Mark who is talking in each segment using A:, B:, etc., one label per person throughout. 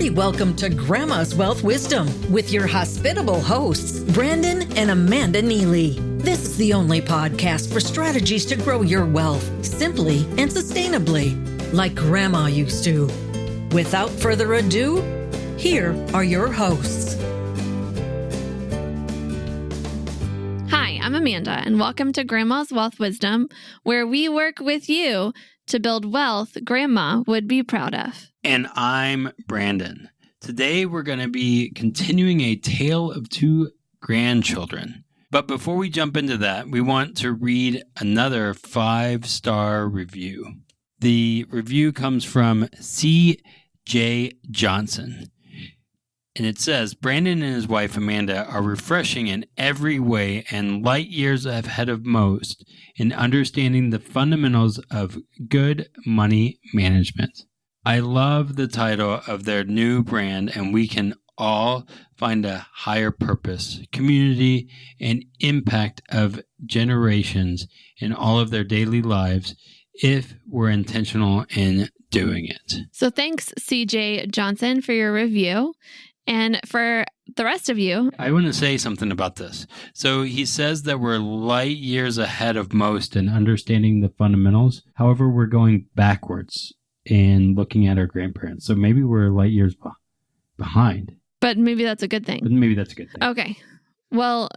A: hearty welcome to Grandma's Wealth Wisdom with your hospitable hosts, Brandon and Amanda Neely. This is the only podcast for strategies to grow your wealth simply and sustainably, like Grandma used to. Without further ado, here are your hosts.
B: Hi, I'm Amanda, and welcome to Grandma's Wealth Wisdom, where we work with you to build wealth Grandma would be proud of.
C: And I'm Brandon. Today we're going to be continuing a tale of two grandchildren. But before we jump into that, we want to read another 5-star review. The review comes from C.J. Johnson. And it says, Brandon and his wife Amanda are refreshing in every way and light years ahead of most in understanding the fundamentals of good money management. I love the title of their new brand, and we can all find a higher purpose, community, and impact of generations in all of their daily lives if we're intentional in doing it.
B: So thanks, CJ Johnson, for your review. And for the rest of you,
C: I want to say something about this. So he says that we're light years ahead of most in understanding the fundamentals. However, we're going backwards in looking at our grandparents. So maybe we're light years behind.
B: But maybe that's a good thing. Okay. Well,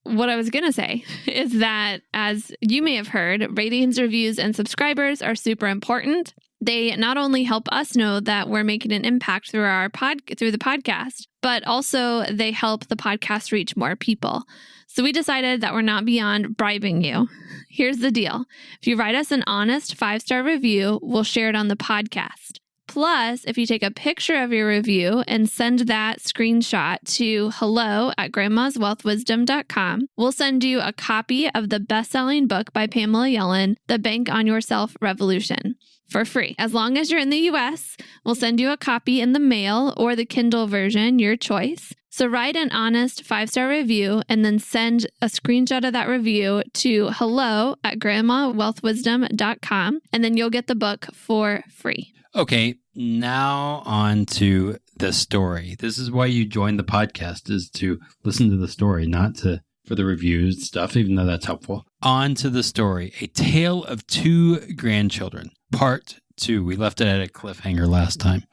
B: what I was going to say is that, as you may have heard, ratings, reviews, and subscribers are super important. They not only help us know that we're making an impact through the podcast, but also they help the podcast reach more people. So we decided that we're not beyond bribing you. Here's the deal. If you write us an honest 5-star review, we'll share it on the podcast. Plus, if you take a picture of your review and send that screenshot to hello@grandmaswealthwisdom.com, we'll send you a copy of the best-selling book by Pamela Yellen, The Bank on Yourself Revolution, for free. As long as you're in the U.S., we'll send you a copy in the mail or the Kindle version, your choice. So write an honest 5-star review and then send a screenshot of that review to hello@grandmawealthwisdom.com, and then you'll get the book for free.
C: Okay, now on to the story. This is why you joined the podcast, is to listen to the story, not for the reviews stuff, even though that's helpful. On to the story. A Tale of Two Grandchildren, Part 2. We left it at a cliffhanger last time.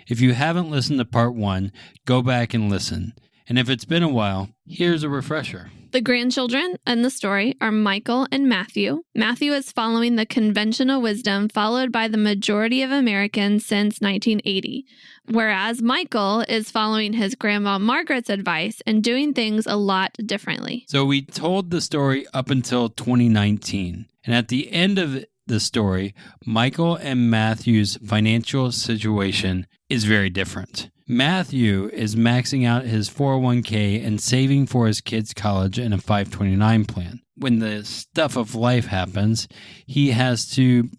C: If you haven't listened to Part 1, go back and listen. And if it's been a while, here's a refresher.
B: The grandchildren in the story are Michael and Matthew. Matthew is following the conventional wisdom followed by the majority of Americans since 1980, whereas Michael is following his grandma Margaret's advice and doing things a lot differently.
C: So we told the story up until 2019, and at the end of the story, Michael and Matthew's financial situation is very different. Matthew is maxing out his 401k and saving for his kids' college in a 529 plan. When the stuff of life happens, he has to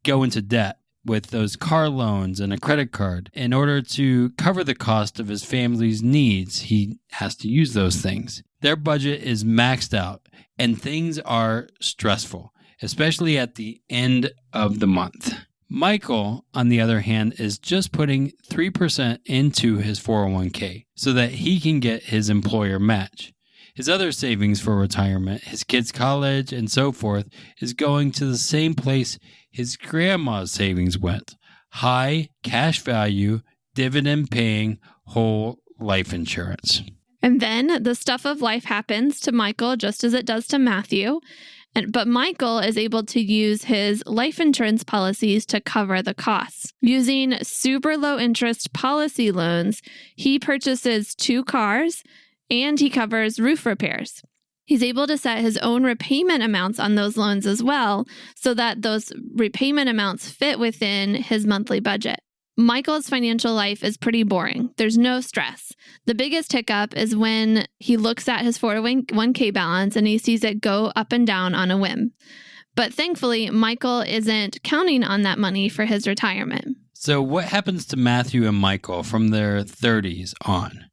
C: go into debt with those car loans and a credit card. In order to cover the cost of his family's needs, he has to use those things. Their budget is maxed out, and things are stressful, especially at the end of the month. Michael, on the other hand, is just putting 3% into his 401k so that he can get his employer match. His other savings for retirement, his kids' college, and so forth, is going to the same place his grandma's savings went: high cash value, dividend-paying whole life insurance.
B: And then the stuff of life happens to Michael just as it does to Matthew. But Michael is able to use his life insurance policies to cover the costs. Using super low interest policy loans, he purchases 2 cars and he covers roof repairs. He's able to set his own repayment amounts on those loans as well, so that those repayment amounts fit within his monthly budget. Michael's financial life is pretty boring. There's no stress. The biggest hiccup is when he looks at his 401k balance and he sees it go up and down on a whim. But thankfully, Michael isn't counting on that money for his retirement.
C: So what happens to Matthew and Michael from their 30s on?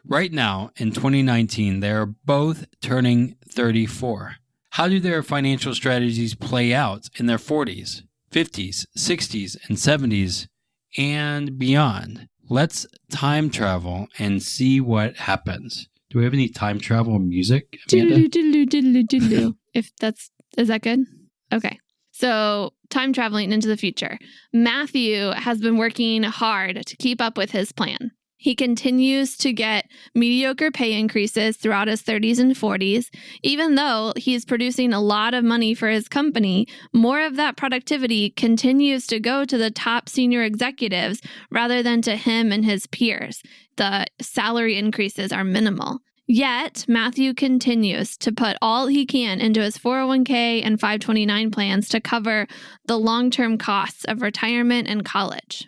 C: Right now, in 2019, they are both turning 34. How do their financial strategies play out in their 40s, 50s, 60s, and 70s, and beyond? Let's time travel and see what happens. Do we have any time travel music, Amanda?
B: Is that good? Okay. So, time traveling into the future. Matthew has been working hard to keep up with his plan. He continues to get mediocre pay increases throughout his 30s and 40s. Even though he's producing a lot of money for his company, more of that productivity continues to go to the top senior executives rather than to him and his peers. The salary increases are minimal. Yet, Matthew continues to put all he can into his 401k and 529 plans to cover the long-term costs of retirement and college.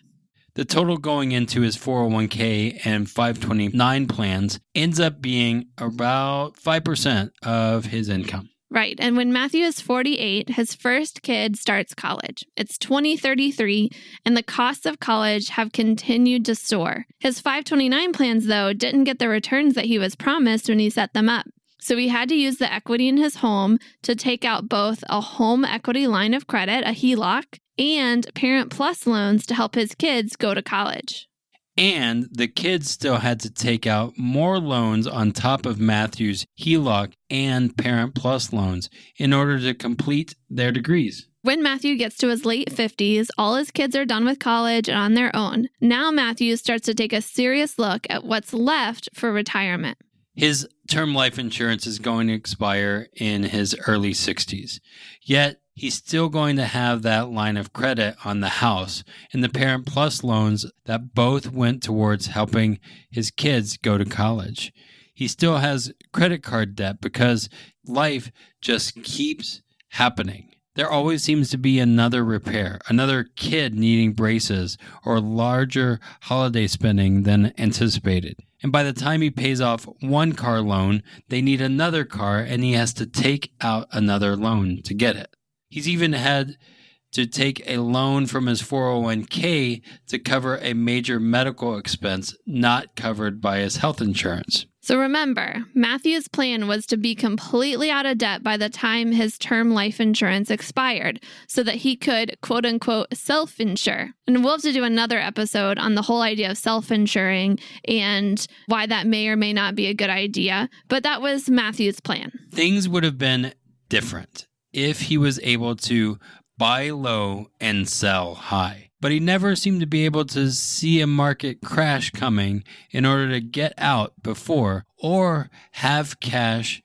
C: The total going into his 401k and 529 plans ends up being about 5% of his income.
B: Right. And when Matthew is 48, his first kid starts college. It's 2033, and the costs of college have continued to soar. His 529 plans, though, didn't get the returns that he was promised when he set them up. So he had to use the equity in his home to take out both a home equity line of credit, a HELOC, and Parent Plus loans to help his kids go to college.
C: And the kids still had to take out more loans on top of Matthew's HELOC and Parent Plus loans in order to complete their degrees.
B: When Matthew gets to his late 50s, all his kids are done with college and on their own. Now Matthew starts to take a serious look at what's left for retirement.
C: His term life insurance is going to expire in his early 60s. Yet, he's still going to have that line of credit on the house and the Parent Plus loans that both went towards helping his kids go to college. He still has credit card debt because life just keeps happening. There always seems to be another repair, another kid needing braces, or larger holiday spending than anticipated. And by the time he pays off one car loan, they need another car and he has to take out another loan to get it. He's even had to take a loan from his 401k to cover a major medical expense not covered by his health insurance.
B: So remember, Matthew's plan was to be completely out of debt by the time his term life insurance expired so that he could, quote unquote, self-insure. And we'll have to do another episode on the whole idea of self-insuring and why that may or may not be a good idea. But that was Matthew's plan.
C: Things would have been different if he was able to buy low and sell high. But he never seemed to be able to see a market crash coming in order to get out before or have cash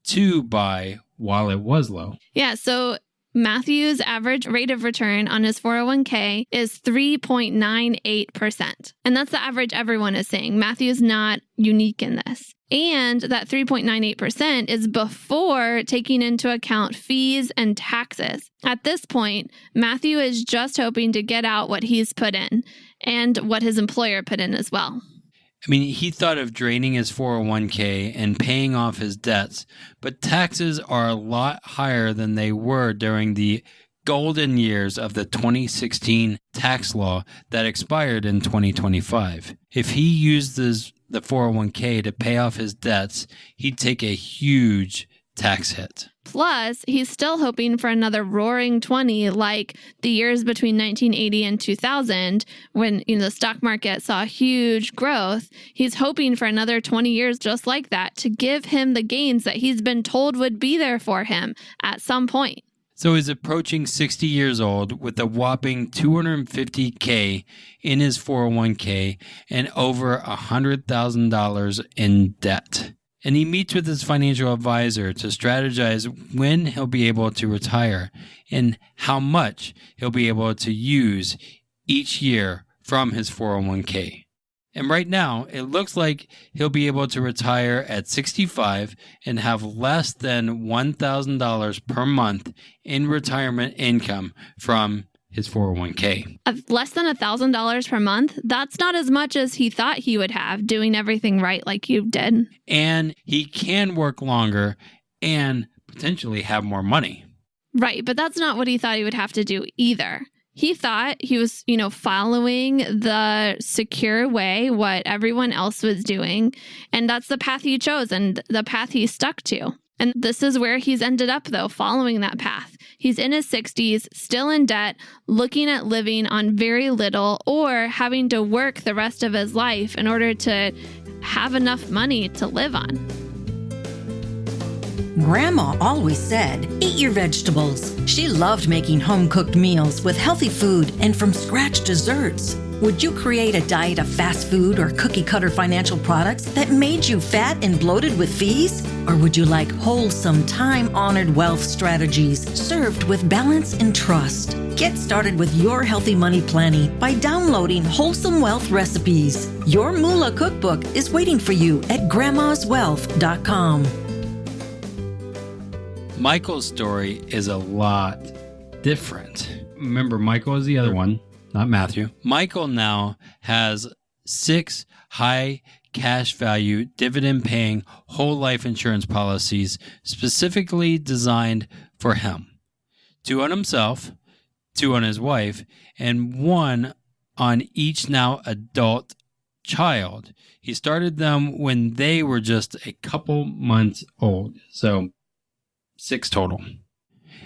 C: to buy while it was low.
B: Yeah, so Matthew's average rate of return on his 401k is 3.98%. And that's the average everyone is saying. Matthew's not unique in this. And that 3.98% is before taking into account fees and taxes. At this point, Matthew is just hoping to get out what he's put in and what his employer put in as well.
C: I mean, he thought of draining his 401k and paying off his debts, but taxes are a lot higher than they were during the golden years of the 2016 tax law that expired in 2025. If he used the 401k to pay off his debts, he'd take a huge tax hit.
B: Plus, he's still hoping for another roaring 20 like the years between 1980 and 2000 when the stock market saw huge growth. He's hoping for another 20 years just like that to give him the gains that he's been told would be there for him at some point.
C: So he's approaching 60 years old with a whopping $250K in his 401k and over $100,000 in debt. And he meets with his financial advisor to strategize when he'll be able to retire and how much he'll be able to use each year from his 401k. And right now, it looks like he'll be able to retire at 65 and have less than $1,000 per month in retirement income from his 401k.
B: Less than $1,000 per month? That's not as much as he thought he would have doing everything right like you did.
C: And he can work longer and potentially have more money.
B: Right, but that's not what he thought he would have to do either. He thought he was, following the secure way, what everyone else was doing. And that's the path he chose and the path he stuck to. And this is where he's ended up, though, following that path. He's in his 60s, still in debt, looking at living on very little or having to work the rest of his life in order to have enough money to live on.
A: Grandma always said, eat your vegetables. She loved making home-cooked meals with healthy food and from-scratch desserts. Would you create a diet of fast food or cookie-cutter financial products that made you fat and bloated with fees? Or would you like wholesome, time-honored wealth strategies served with balance and trust? Get started with your healthy money planning by downloading Wholesome Wealth Recipes. Your Moolah cookbook is waiting for you at grandmaswealth.com.
C: Michael's story is a lot different. Remember, Michael is the other one, not Matthew. Michael now has 6 high cash value, dividend paying whole life insurance policies specifically designed for him. 2 on himself, 2 on his wife, and 1 on each now adult child. He started them when they were just a couple months old. So 6 total.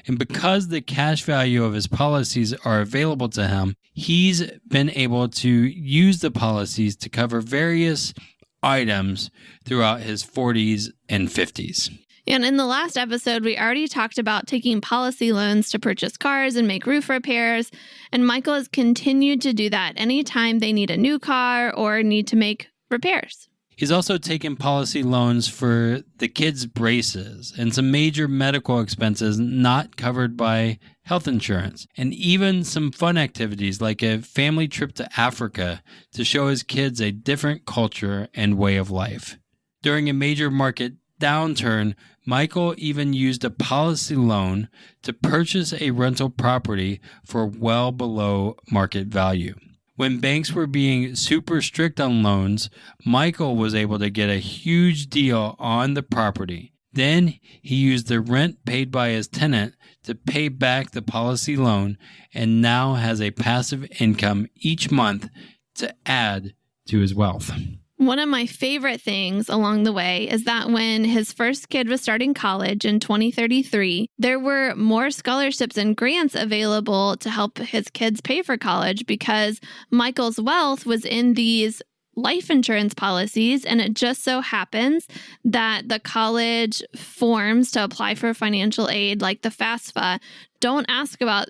C: And because the cash value of his policies are available to him, he's been able to use the policies to cover various items throughout his 40s and 50s.
B: And in the last episode, we already talked about taking policy loans to purchase cars and make roof repairs. And Michael has continued to do that anytime they need a new car or need to make repairs.
C: He's also taken policy loans for the kids' braces and some major medical expenses not covered by health insurance, and even some fun activities like a family trip to Africa to show his kids a different culture and way of life. During a major market downturn, Michael even used a policy loan to purchase a rental property for well below market value. When banks were being super strict on loans, Michael was able to get a huge deal on the property. Then he used the rent paid by his tenant to pay back the policy loan and now has a passive income each month to add to his wealth.
B: One of my favorite things along the way is that when his first kid was starting college in 2033, there were more scholarships and grants available to help his kids pay for college because Michael's wealth was in these life insurance policies. And it just so happens that the college forms to apply for financial aid, like the FAFSA, don't ask about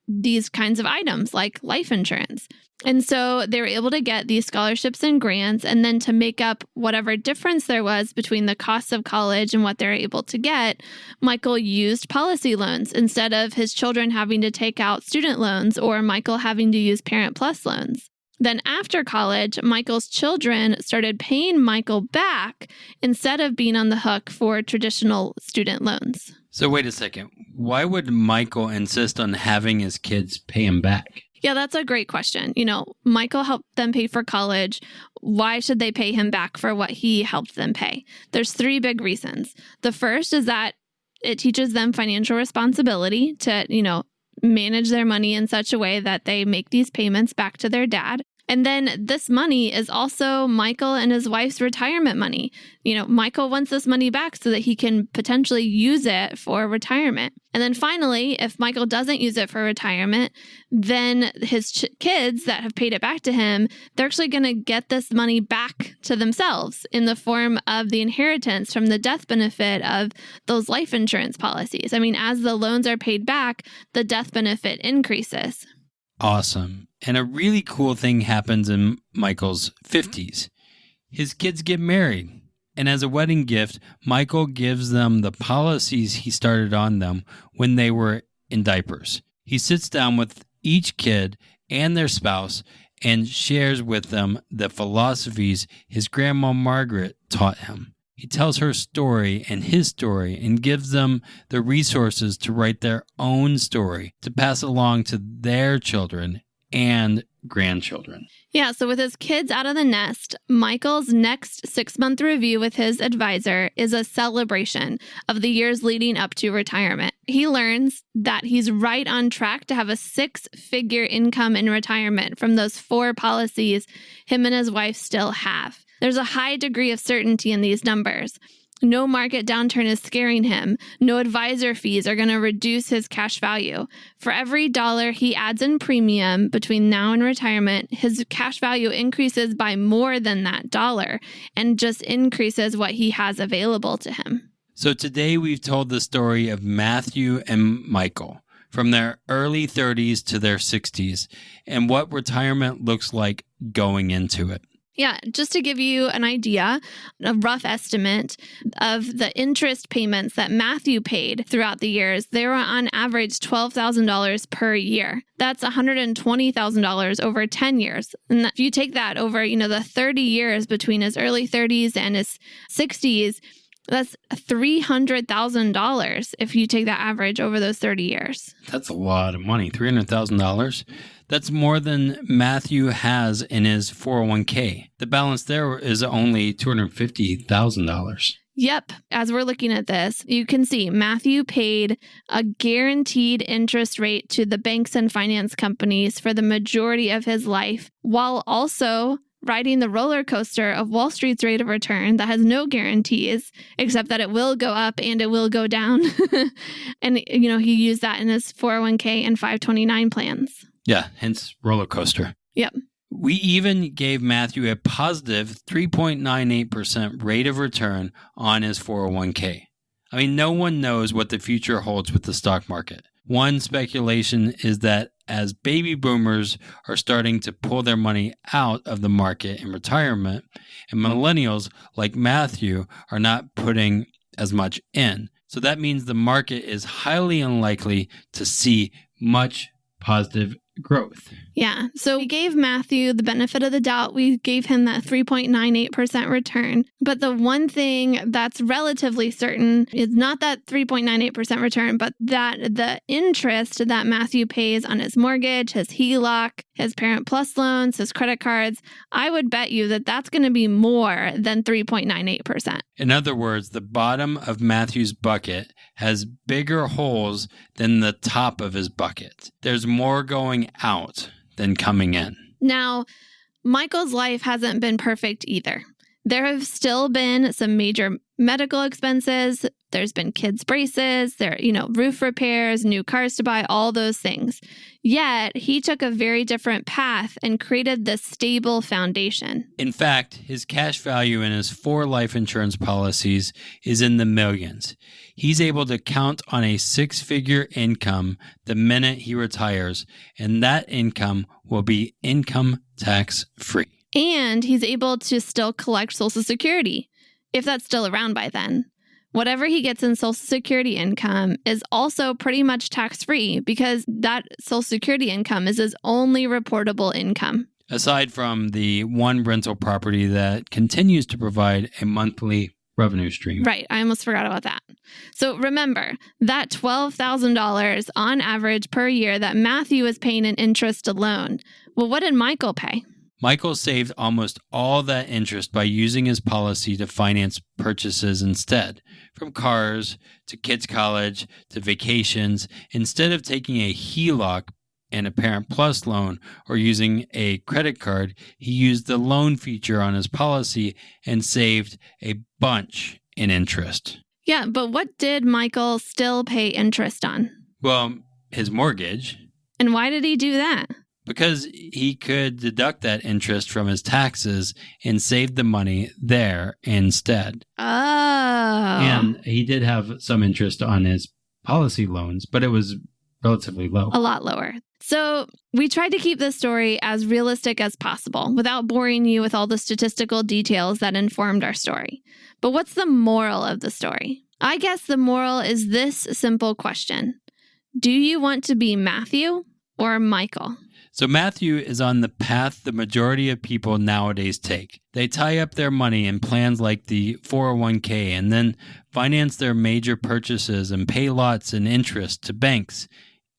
B: these kinds of items like life insurance. And so they were able to get these scholarships and grants, and then to make up whatever difference there was between the cost of college and what they're able to get, Michael used policy loans instead of his children having to take out student loans or Michael having to use Parent Plus loans. Then after college, Michael's children started paying Michael back instead of being on the hook for traditional student loans.
C: So wait a second. Why would Michael insist on having his kids pay him back?
B: Yeah, that's a great question. Michael helped them pay for college. Why should they pay him back for what he helped them pay? There's 3 big reasons. The first is that it teaches them financial responsibility to, manage their money in such a way that they make these payments back to their dad. And then this money is also Michael and his wife's retirement money. Michael wants this money back so that he can potentially use it for retirement. And then finally, if Michael doesn't use it for retirement, then his kids that have paid it back to him, they're actually going to get this money back to themselves in the form of the inheritance from the death benefit of those life insurance policies. I mean, as the loans are paid back, the death benefit increases.
C: Awesome. And a really cool thing happens in Michael's 50s. His kids get married. And as a wedding gift, Michael gives them the policies he started on them when they were in diapers. He sits down with each kid and their spouse and shares with them the philosophies his grandma Margaret taught him. He tells her story and his story and gives them the resources to write their own story to pass along to their children and grandchildren.
B: Yeah, so with his kids out of the nest, Michael's next 6-month review with his advisor is a celebration of the years leading up to retirement. He learns that he's right on track to have a 6-figure income in retirement from those 4 policies him and his wife still have. There's a high degree of certainty in these numbers. No market downturn is scaring him. No advisor fees are going to reduce his cash value. For every dollar he adds in premium between now and retirement, his cash value increases by more than that dollar and just increases what he has available to him.
C: So today we've told the story of Matthew and Michael from their early 30s to their 60s and what retirement looks like going into it.
B: Yeah, just to give you an idea, a rough estimate of the interest payments that Matthew paid throughout the years, they were on average $12,000 per year. That's $120,000 over 10 years. And if you take that over, the 30 years between his early 30s and his 60s, that's $300,000 if you take that average over those 30 years.
C: That's a lot of money, $300,000. That's more than Matthew has in his 401k. The balance there is only $250,000.
B: Yep. As we're looking at this, you can see Matthew paid a guaranteed interest rate to the banks and finance companies for the majority of his life, while also riding the roller coaster of Wall Street's rate of return that has no guarantees, except that it will go up and it will go down. And, he used that in his 401k and 529 plans.
C: Yeah, hence roller coaster.
B: Yep.
C: We even gave Matthew a positive 3.98% rate of return on his 401k. I mean, no one knows what the future holds with the stock market. One speculation is that as baby boomers are starting to pull their money out of the market in retirement, and millennials like Matthew are not putting as much in. So that means the market is highly unlikely to see much positive growth.
B: Yeah. So we gave Matthew the benefit of the doubt. We gave him that 3.98% return. But the one thing that's relatively certain is not that 3.98% return, but that the interest that Matthew pays on his mortgage, his HELOC, his Parent Plus loans, his credit cards, I would bet you that that's going to be more than 3.98%.
C: In other words, the bottom of Matthew's bucket has bigger holes than the top of his bucket. There's more going out than coming in.
B: Now, Michael's life hasn't been perfect either. There have still been some major medical expenses. There's been kids' braces, roof repairs, new cars to buy, all those things. Yet, he took a very different path and created this stable foundation.
C: In fact, his cash value in his 4 life insurance policies is in the millions. He's able to count on a 6-figure income the minute he retires, and that income will be income tax free.
B: And he's able to still collect Social Security, if that's still around by then. Whatever he gets in Social Security income is also pretty much tax-free because that Social Security income is his only reportable income.
C: Aside from the one rental property that continues to provide a monthly revenue stream.
B: Right. I almost forgot about that. So remember, that $12,000 on average per year that Matthew is paying in interest alone. Well, what did Michael pay?
C: Michael saved almost all that interest by using his policy to finance purchases instead. From cars to kids' college to vacations, instead of taking a HELOC and a Parent Plus loan or using a credit card, he used the loan feature on his policy and saved a bunch in interest.
B: Yeah, but what did Michael still pay interest on?
C: Well, his mortgage.
B: And why did he do that?
C: Because he could deduct that interest from his taxes and save the money there instead.
B: Oh.
C: And he did have some interest on his policy loans, but it was relatively low.
B: A lot lower. So we tried to keep this story as realistic as possible without boring you with all the statistical details that informed our story. But what's the moral of the story? I guess the moral is this simple question. Do you want to be Matthew or Michael?
C: So Matthew is on the path the majority of people nowadays take. They tie up their money in plans like the 401k and then finance their major purchases and pay lots in interest to banks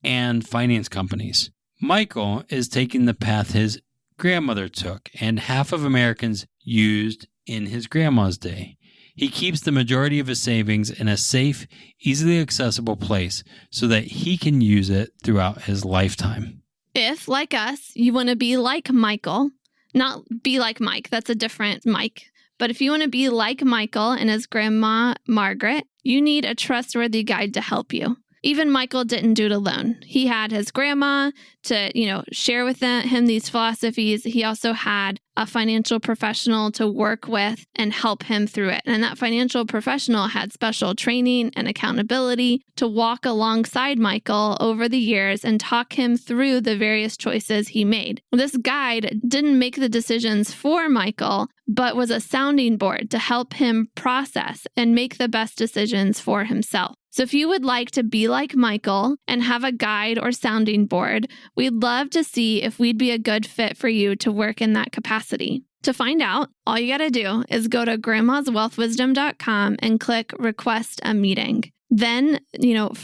C: and finance companies. Michael is taking the path his grandmother took and half of Americans used in his grandma's day. He keeps the majority of his savings in a safe, easily accessible place so that he can use it throughout his lifetime.
B: If, like us, you want to be like Michael, not be like Mike, that's a different Mike, But if you want to be like Michael and his grandma, Margaret, you need a trustworthy guide to help you. Even Michael didn't do it alone. He had his grandma to, share with him these philosophies. He also had a financial professional to work with and help him through it. And that financial professional had special training and accountability to walk alongside Michael over the years and talk him through the various choices he made. This guide didn't make the decisions for Michael, but was a sounding board to help him process and make the best decisions for himself. So if you would like to be like Michael and have a guide or sounding board, we'd love to see if we'd be a good fit for you to work in that capacity. To find out, all you got to do is go to grandmaswealthwisdom.com and click Request a Meeting. Then,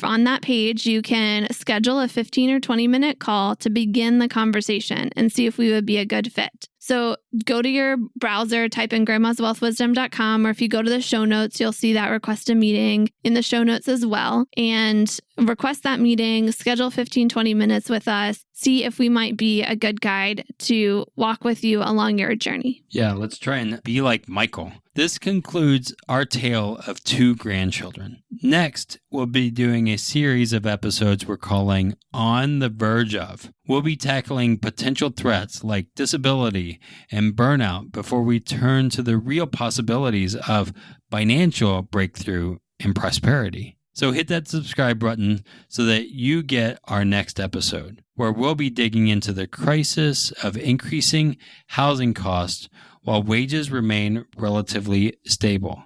B: on that page, you can schedule a 15 or 20-minute call to begin the conversation and see if we would be a good fit. So go to your browser, type in grandmaswealthwisdom.com, or if you go to the show notes, you'll see that request a meeting in the show notes as well. And request that meeting, schedule 15, 20 minutes with us, see if we might be a good guide to walk with you along your journey.
C: Yeah, let's try and be like Michael. This concludes our tale of 2 grandchildren. Next, we'll be doing a series of episodes we're calling On the Verge of. We'll be tackling potential threats like disability and burnout before we turn to the real possibilities of financial breakthrough and prosperity. So hit that subscribe button so that you get our next episode, where we'll be digging into the crisis of increasing housing costs while wages remain relatively stable.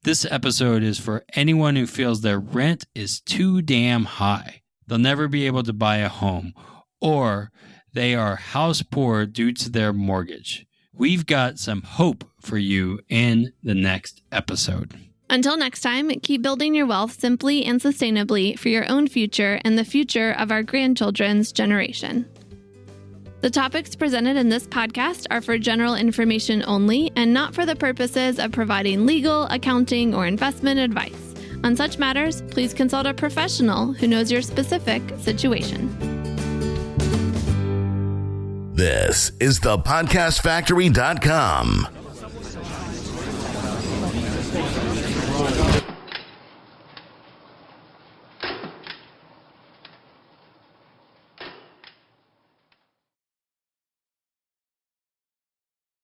C: This episode is for anyone who feels their rent is too damn high. They'll never be able to buy a home, or they are house poor due to their mortgage. We've got some hope for you in the next episode.
B: Until next time, keep building your wealth simply and sustainably for your own future and the future of our grandchildren's generation. The topics presented in this podcast are for general information only and not for the purposes of providing legal, accounting, or investment advice. On such matters, please consult a professional who knows your specific situation.
D: This is thepodcastfactory.com.